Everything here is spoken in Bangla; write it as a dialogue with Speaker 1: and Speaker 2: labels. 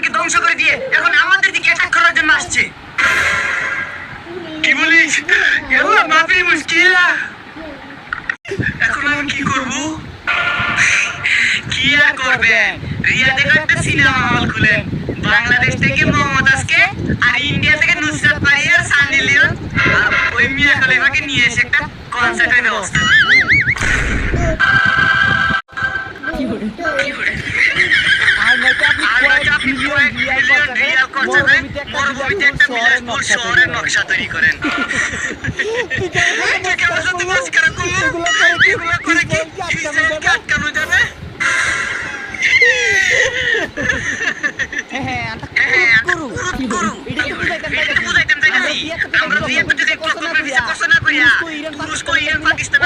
Speaker 1: ইরানকে ধ্বংস করে দিয়ে এখন আমাদের দিকে অ্যাটাক করার জন্য আসছে। কি বলিস? এগুলো মাপি মুশকিল। এখন আমি কি করব? কি আর করবেন, রিয়াদে একটা সিনেমা হল খুলেন, বাংলাদেশ থেকে মোহাম্মদ আজকে আর ইন্ডিয়া থেকে নুসরাত ফারিয়া আর সানি লিওন আর ওই মিয়া খলিফাকে নিয়ে এসে একটা কনসার্টের ব্যবস্থা করুন। শহরের নকশা তৈরি করেন। আটকানো যাবে? পাকিস্তান